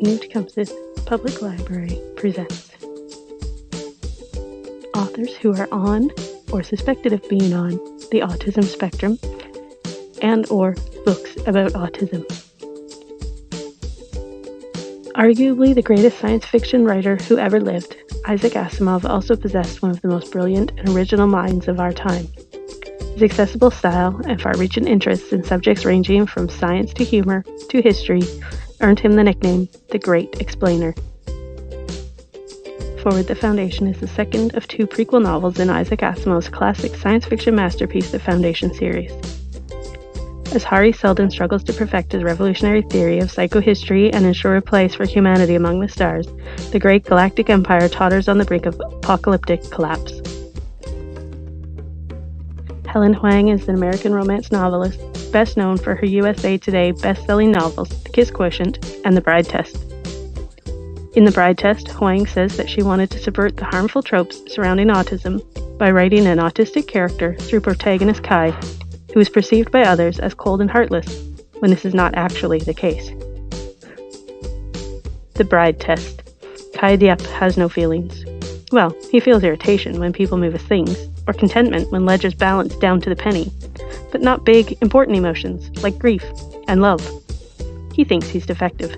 New Tecumseh Public Library presents authors who are on or suspected of being on the autism spectrum and or books about autism. Arguably the greatest science fiction writer who ever lived, Isaac Asimov also possessed one of the most brilliant and original minds of our time. His accessible style and far-reaching interests in subjects ranging from science to humor to history earned him the nickname the Great Explainer. Forward the Foundation is the second of two prequel novels in Isaac Asimov's classic science fiction masterpiece, the Foundation series. As Hari Seldon struggles to perfect his revolutionary theory of psychohistory and ensure a place for humanity among the stars, the great galactic empire totters on the brink of apocalyptic collapse. Helen Hoang is an American romance novelist, best known for her USA Today best-selling novels, The Kiss Quotient and The Bride Test. In The Bride Test, Hoang says that she wanted to subvert the harmful tropes surrounding autism by writing an autistic character through protagonist Kai, who is perceived by others as cold and heartless, when this is not actually the case. The Bride Test. Kai Diep has no feelings. Well, he feels irritation when people move his things, or contentment when ledgers balance down to the penny, but not big, important emotions like grief and love. He thinks he's defective.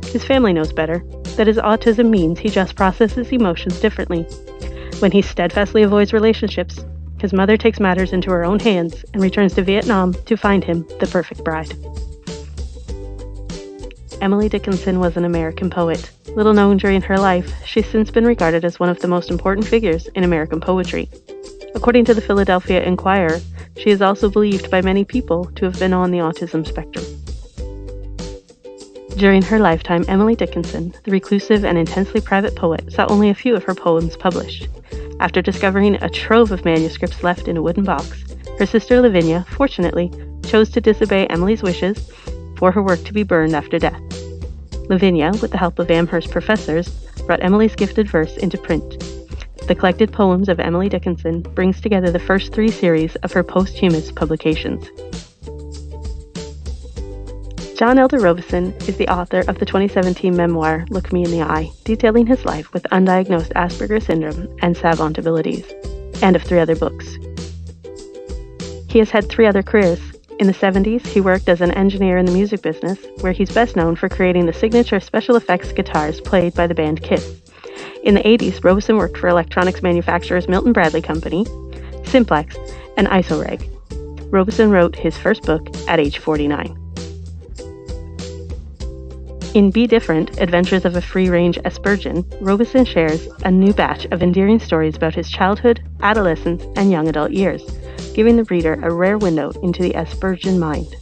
His family knows better, that his autism means he just processes emotions differently. When he steadfastly avoids relationships, his mother takes matters into her own hands and returns to Vietnam to find him the perfect bride. Emily Dickinson was an American poet. Little known during her life, she's since been regarded as one of the most important figures in American poetry. According to the Philadelphia Inquirer, she is also believed by many people to have been on the autism spectrum. During her lifetime, Emily Dickinson, the reclusive and intensely private poet, saw only a few of her poems published. After discovering a trove of manuscripts left in a wooden box, her sister Lavinia, fortunately, chose to disobey Emily's wishes for her work to be burned after death. Lavinia, with the help of Amherst professors, brought Emily's gifted verse into print. The collected poems of Emily Dickinson brings together the first three series of her posthumous publications. John Elder Robison is the author of the 2017 memoir Look Me in the Eye, detailing his life with undiagnosed Asperger's syndrome and savant abilities, and of 3 other books. He has had 3 other careers. In the 70s, he worked as an engineer in the music business, where he's best known for creating the signature special effects guitars played by the band Kiss. In the 80s, Robison worked for electronics manufacturers Milton Bradley Company, Simplex, and Isoreg. Robison wrote his first book at age 49. In Be Different, Adventures of a Free-Range Aspergian, Robison shares a new batch of endearing stories about his childhood, adolescence, and young adult years, giving the reader a rare window into the Aspergian mind.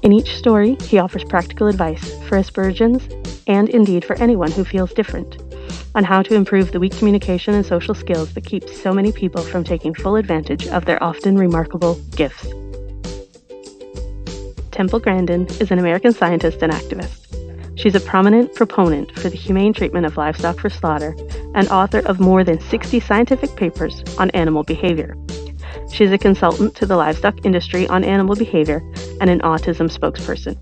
In each story, he offers practical advice for Aspergians, and indeed for anyone who feels different, on how to improve the weak communication and social skills that keep so many people from taking full advantage of their often remarkable gifts. Temple Grandin is an American scientist and activist. She's a prominent proponent for the humane treatment of livestock for slaughter and author of more than 60 scientific papers on animal behavior. She is a consultant to the livestock industry on animal behavior and an autism spokesperson.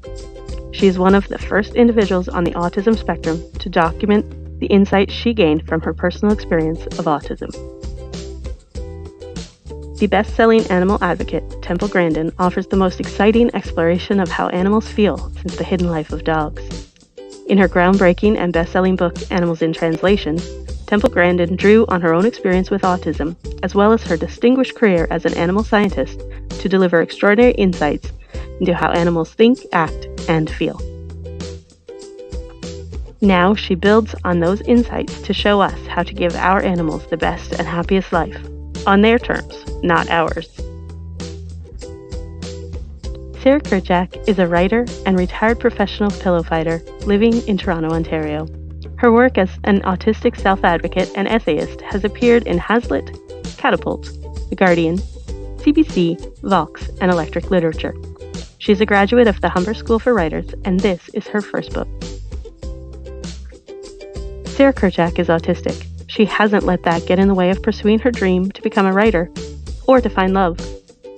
She is one of the first individuals on the autism spectrum to document the insights she gained from her personal experience of autism. The best-selling animal advocate, Temple Grandin, offers the most exciting exploration of how animals feel since the hidden life of dogs. In her groundbreaking and best-selling book, Animals in Translation, Temple Grandin drew on her own experience with autism, as well as her distinguished career as an animal scientist, to deliver extraordinary insights into how animals think, act, and feel. Now she builds on those insights to show us how to give our animals the best and happiest life, on their terms, not ours. Sarah Kerchak is a writer and retired professional pillow fighter living in Toronto, Ontario. Her work as an autistic self-advocate and essayist has appeared in Hazlitt, Catapult, The Guardian, CBC, Vox, and Electric Literature. She's a graduate of the Humber School for Writers, and this is her first book. Sarah Kerchak is autistic. She hasn't let that get in the way of pursuing her dream to become a writer or to find love.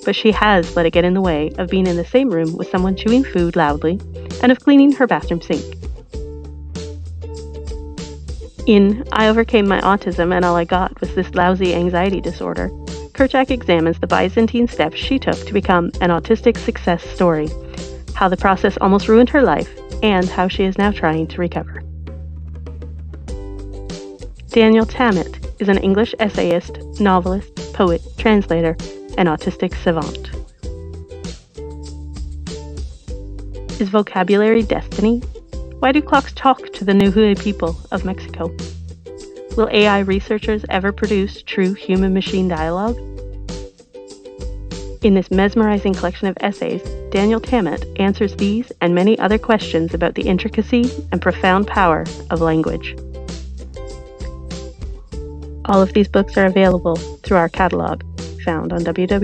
But she has let it get in the way of being in the same room with someone chewing food loudly, and of cleaning her bathroom sink. In I Overcame My Autism and All I Got Was This Lousy Anxiety Disorder, Kerchak examines the Byzantine steps she took to become an autistic success story, how the process almost ruined her life, and how she is now trying to recover. Daniel Tammet is an English essayist, novelist, poet, translator, and autistic savant. Is vocabulary destiny? Why do clocks talk to the Nuhui people of Mexico? Will AI researchers ever produce true human-machine dialogue? In this mesmerizing collection of essays, Daniel Tammet answers these and many other questions about the intricacy and profound power of language. All of these books are available through our catalog, found on www.ntpl.ca.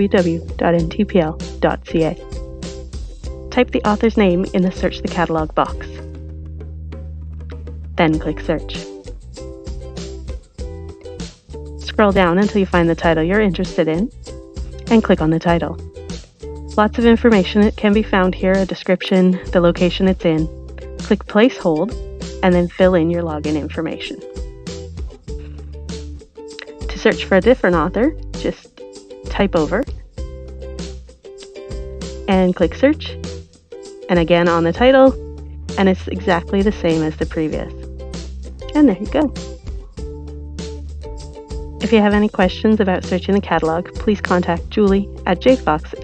Type the author's name in the Search the Catalog box. Then click Search. Scroll down until you find the title you're interested in, and click on the title. Lots of information can be found here, a description, the location it's in. Click Place Hold, and then fill in your login information. To search for a different author, just type over, and click Search, and again on the title, and it's exactly the same as the previous. And there you go. If you have any questions about searching the catalog, please contact Julie at jfox@ntpl.ca.